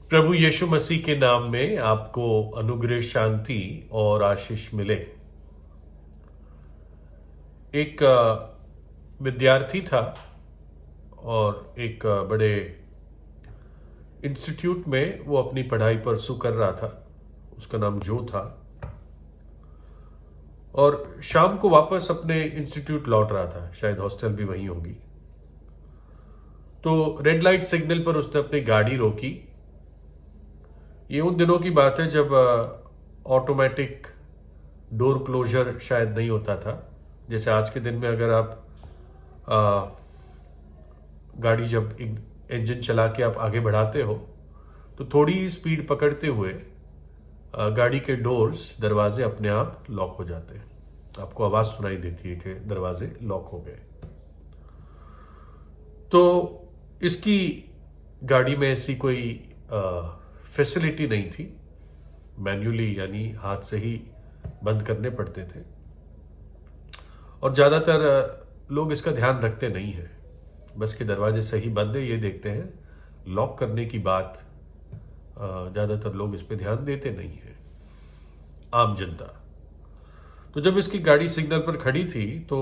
प्रभु यीशु मसीह के नाम में आपको अनुग्रह, शांति और आशीष मिले। एक विद्यार्थी था और एक बड़े इंस्टीट्यूट में वो अपनी पढ़ाई परसू कर रहा था। उसका नाम जो था और शाम को वापस अपने इंस्टीट्यूट लौट रहा था, शायद हॉस्टल भी वहीं होगी। तो रेड लाइट सिग्नल पर उसने अपनी गाड़ी रोकी। ये उन दिनों की बात है जब ऑटोमेटिक डोर क्लोजर शायद नहीं होता था। जैसे आज के दिन में अगर आप गाड़ी जब इंजन चला के आप आगे बढ़ाते हो तो थोड़ी स्पीड पकड़ते हुए गाड़ी के डोर्स, दरवाजे अपने आप लॉक हो जाते हैं। आपको आवाज सुनाई देती है कि दरवाजे लॉक हो गए। तो इसकी गाड़ी में ऐसी कोई फैसिलिटी नहीं थी, मैन्युअली यानी हाथ से ही बंद करने पड़ते थे और ज़्यादातर लोग इसका ध्यान रखते नहीं हैं। बस के दरवाजे सही बंद है ये देखते हैं, लॉक करने की बात ज़्यादातर लोग इस पे ध्यान देते नहीं हैं, आम जनता। तो जब इसकी गाड़ी सिग्नल पर खड़ी थी तो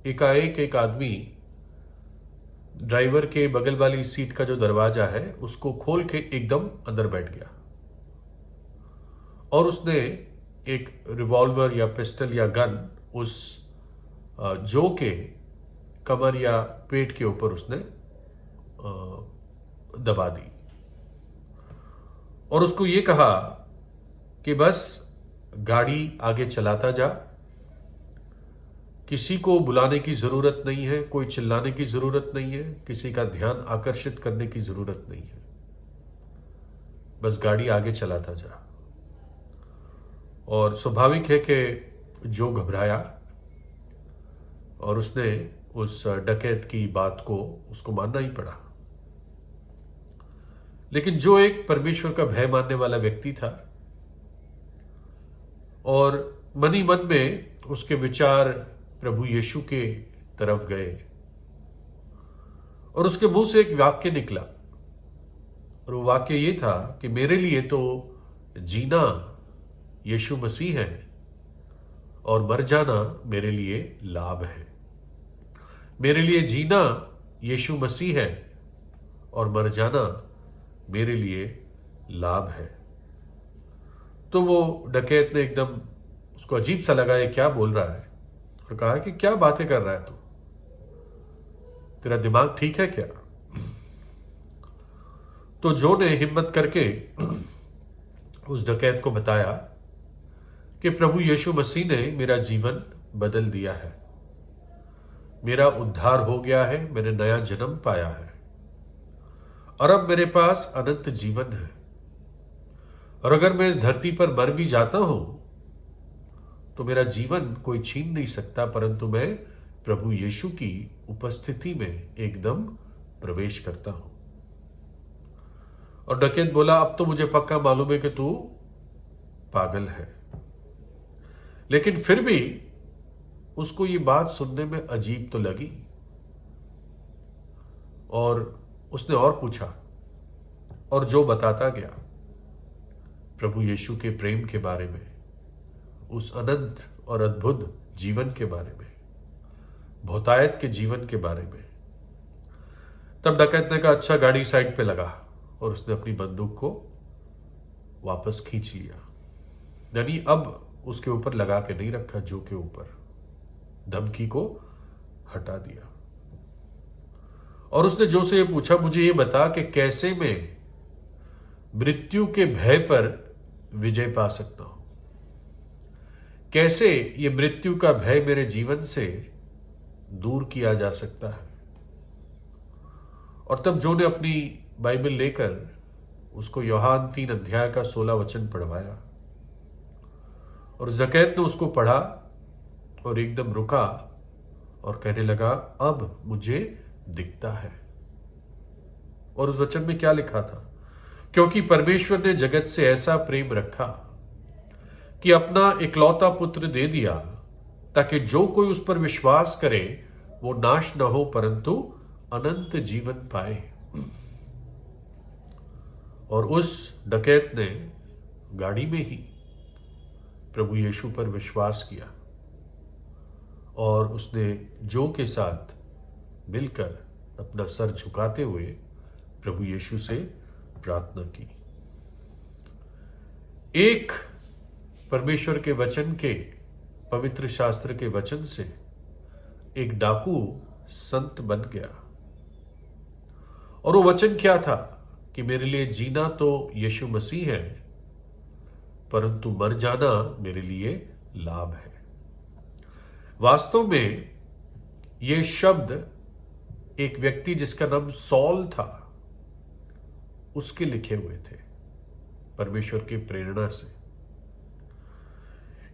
एकाएक एक आदमी ड्राइवर के बगल वाली सीट का जो दरवाजा है उसको खोल के एकदम अंदर बैठ गया और उसने एक रिवॉल्वर या पिस्टल या गन उस जो के कमर या पेट के ऊपर उसने दबा दी और उसको ये कहा कि बस गाड़ी आगे चलाता जा, किसी को बुलाने की जरूरत नहीं है, कोई चिल्लाने की जरूरत नहीं है, किसी का ध्यान आकर्षित करने की जरूरत नहीं है, बस गाड़ी आगे चलाता जा। और स्वाभाविक है कि जो घबराया और उसने उस डकैत की बात को उसको मानना ही पड़ा। लेकिन जो एक परमेश्वर का भय मानने वाला व्यक्ति था और मन ही मन में उसके विचार प्रभु यीशु के तरफ गए और उसके मुंह से एक वाक्य निकला और वो वाक्य ये था कि मेरे लिए तो जीना यीशु मसीह है और मर जाना मेरे लिए लाभ है। मेरे लिए जीना यीशु मसीह है और मर जाना मेरे लिए लाभ है। तो वो डकैत ने एकदम, उसको अजीब सा लगा ये क्या बोल रहा है और कहा कि क्या बातें कर रहा है तू, तेरा दिमाग ठीक है क्या? तो जो ने हिम्मत करके उस डकैत को बताया कि प्रभु यीशु मसीह ने मेरा जीवन बदल दिया है, मेरा उद्धार हो गया है, मैंने नया जन्म पाया है और अब मेरे पास अनंत जीवन है और अगर मैं इस धरती पर मर भी जाता हूं तो मेरा जीवन कोई छीन नहीं सकता, परंतु मैं प्रभु यीशु की उपस्थिति में एकदम प्रवेश करता हूं। और डकैत बोला अब तो मुझे पक्का मालूम है कि तू पागल है, लेकिन फिर भी उसको ये बात सुनने में अजीब तो लगी और उसने और पूछा और जो बताता गया प्रभु यीशु के प्रेम के बारे में, उस अनंत और अद्भुत जीवन के बारे में, बहुतायत के जीवन के बारे में। तब डकैत ने कहा अच्छा गाड़ी साइड पे लगा और उसने अपनी बंदूक को वापस खींच लिया, यानी अब उसके ऊपर लगा के नहीं रखा, जो के ऊपर धमकी को हटा दिया। और उसने जो से ये पूछा मुझे ये बता कि कैसे मैं मृत्यु के भय पर विजय पा सकता हूं, कैसे ये मृत्यु का भय मेरे जीवन से दूर किया जा सकता है। और तब जो ने अपनी बाइबल लेकर उसको यूहन्ना 3 अध्याय का 16 वचन पढ़वाया और डकैत ने उसको पढ़ा और एकदम रुका और कहने लगा अब मुझे दिखता है। और उस वचन में क्या लिखा था? क्योंकि परमेश्वर ने जगत से ऐसा प्रेम रखा कि अपना इकलौता पुत्र दे दिया ताकि जो कोई उस पर विश्वास करे वो नाश न हो परंतु अनंत जीवन पाए। और उस डकैत ने गाड़ी में ही प्रभु यीशु पर विश्वास किया और उसने जो के साथ मिलकर अपना सर झुकाते हुए प्रभु यीशु से प्रार्थना की। एक परमेश्वर के वचन के, पवित्र शास्त्र के वचन से एक डाकू संत बन गया। और वो वचन क्या था कि मेरे लिए जीना तो यीशु मसीह है, परंतु मर जाना मेरे लिए लाभ है। वास्तव में ये शब्द एक व्यक्ति जिसका नाम सॉल था उसके लिखे हुए थे, परमेश्वर की प्रेरणा से।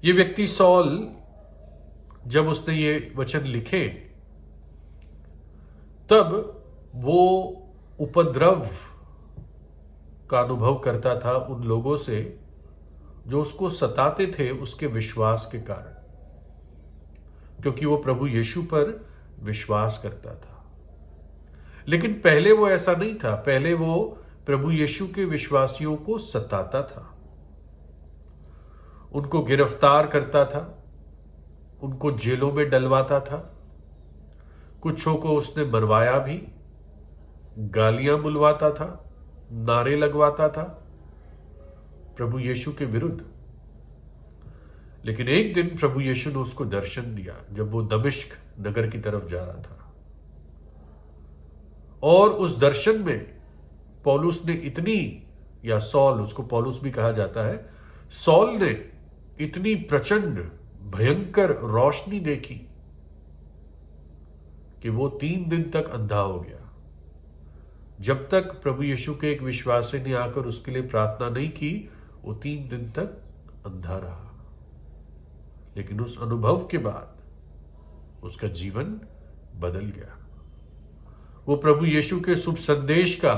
ये व्यक्ति सॉल, जब उसने ये वचन लिखे तब वो उपद्रव का अनुभव करता था उन लोगों से जो उसको सताते थे उसके विश्वास के कारण, क्योंकि वो प्रभु यीशु पर विश्वास करता था। लेकिन पहले वो ऐसा नहीं था। पहले वो प्रभु यीशु के विश्वासियों को सताता था, उनको गिरफ्तार करता था, उनको जेलों में डलवाता था, कुछों को उसने मरवाया भी, गालियां बुलवाता था, नारे लगवाता था प्रभु यीशु के विरुद्ध। लेकिन एक दिन प्रभु यीशु ने उसको दर्शन दिया जब वो दमिश्क नगर की तरफ जा रहा था, और उस दर्शन में पौलुस ने इतनी, या सॉल, उसको पौलुस भी कहा जाता है, सॉल ने इतनी प्रचंड भयंकर रोशनी देखी कि वो 3 दिन तक अंधा हो गया। जब तक प्रभु यीशु के एक विश्वासी ने आकर उसके लिए प्रार्थना नहीं की, वो 3 दिन तक अंधा रहा। लेकिन उस अनुभव के बाद उसका जीवन बदल गया। वो प्रभु यीशु के शुभ संदेश का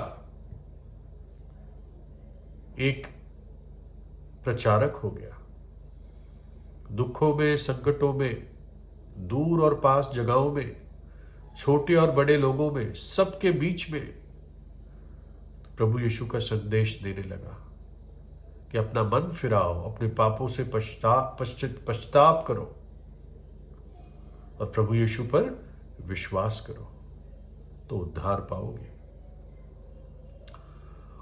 एक प्रचारक हो गया। दुखों में, संकटों में, दूर और पास जगहों में, छोटे और बड़े लोगों में, सबके बीच में प्रभु यीशु का संदेश देने लगा कि अपना मन फिराओ, अपने पापों से पश्चाताप करो और प्रभु यीशु पर विश्वास करो तो उद्धार पाओगे।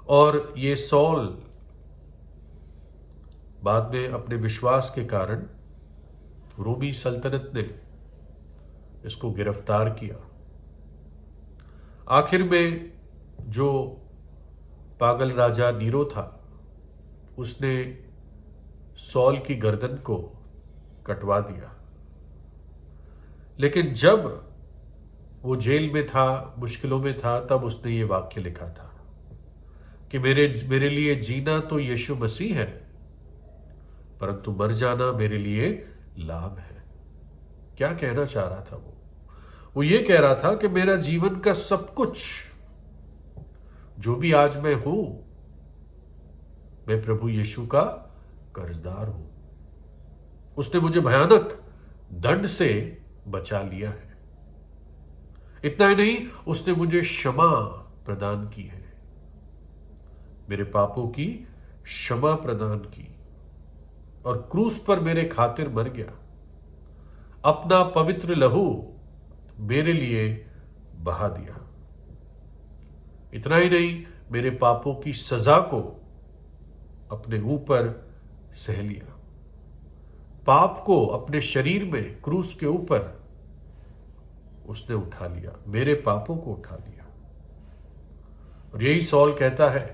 और ये सॉल बाद में अपने विश्वास के कारण रोमी सल्तनत ने इसको गिरफ्तार किया। आखिर में जो पागल राजा नीरो था उसने सॉल की गर्दन को कटवा दिया। लेकिन जब वो जेल में था, मुश्किलों में था, तब उसने ये वाक्य लिखा था कि मेरे लिए जीना तो यीशु मसीह है, परंतु मर जाना मेरे लिए लाभ है। क्या कहना चाह रहा था वो ये कह रहा था कि मेरा जीवन का सब कुछ, जो भी आज मैं हूं, मैं प्रभु यीशु का कर्जदार हूं। उसने मुझे भयानक दंड से बचा लिया है। इतना ही नहीं, उसने मुझे क्षमा प्रदान की है, मेरे पापों की क्षमा प्रदान की, और क्रूस पर मेरे खातिर मर गया, अपना पवित्र लहू मेरे लिए बहा दिया। इतना ही नहीं, मेरे पापों की सजा को अपने ऊपर सह लिया, पाप को अपने शरीर में क्रूस के ऊपर उसने उठा लिया, मेरे पापों को उठा लिया। और यही सॉल कहता है,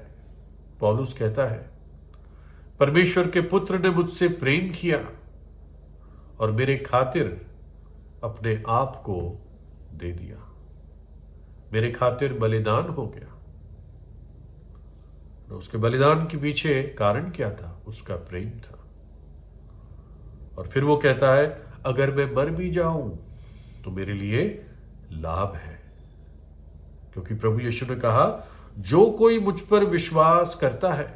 पौलुस कहता है, परमेश्वर के पुत्र ने मुझसे प्रेम किया और मेरे खातिर अपने आप को दे दिया, मेरे खातिर बलिदान हो गया। और उसके बलिदान के पीछे कारण क्या था? उसका प्रेम था। और फिर वो कहता है, अगर मैं मर भी जाऊं तो मेरे लिए लाभ है, क्योंकि प्रभु यीशु ने कहा, जो कोई मुझ पर विश्वास करता है,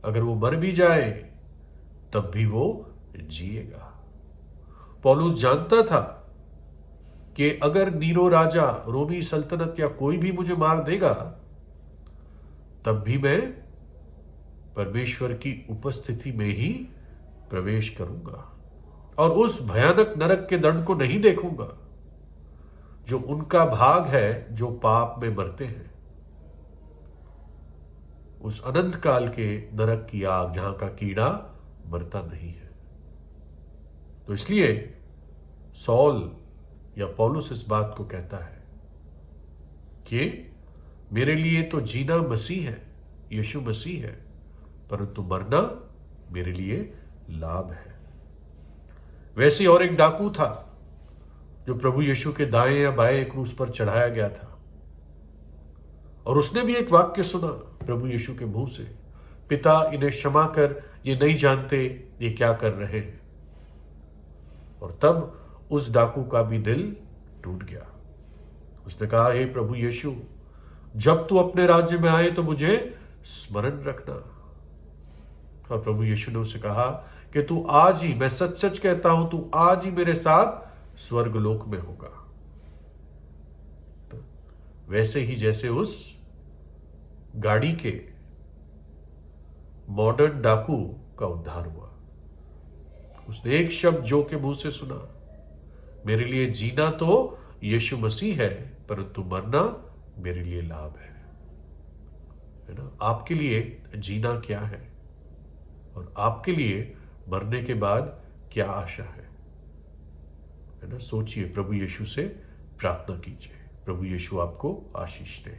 अगर वो मर भी जाए तब भी वो जिएगा। पौलुस जानता था कि अगर नीरो राजा, रोमी सल्तनत या कोई भी मुझे मार देगा तब भी मैं परमेश्वर की उपस्थिति में ही प्रवेश करूंगा और उस भयानक नरक के दंड को नहीं देखूंगा जो उनका भाग है जो पाप में मरते हैं। उस अनंत काल के नरक की आग जहां का कीड़ा मरता नहीं है। तो इसलिए सौल या पौलुस इस बात को कहता है कि मेरे लिए तो जीना मसीह है, यीशु मसीह है, परंतु मरना मेरे लिए लाभ है। वैसे और एक डाकू था जो प्रभु यीशु के दाएं या बाएं क्रूस पर चढ़ाया गया था, और उसने भी एक वाक्य सुना प्रभु यीशु के मुंह से, पिता इन्हें क्षमा कर, ये नहीं जानते ये क्या कर रहे हैं। और तब उस डाकू का भी दिल टूट गया। उसने कहा, हे प्रभु यीशु, जब तू अपने राज्य में आए तो मुझे स्मरण रखना। और प्रभु यीशु ने उसे कहा कि तू आज ही, मैं सच सच कहता हूं, तू आज ही मेरे साथ स्वर्गलोक में होगा। तो वैसे ही जैसे उस गाड़ी के मॉडर्न डाकू का उद्धार हुआ, उसने एक शब्द जो के मुंह से सुना, मेरे लिए जीना तो यीशु मसीह है, परंतु मरना मेरे लिए लाभ है ना। आपके लिए जीना क्या है और आपके लिए मरने के बाद क्या आशा है ना। सोचिए, प्रभु यीशु से प्रार्थना कीजिए। प्रभु यीशु आपको आशीष दे।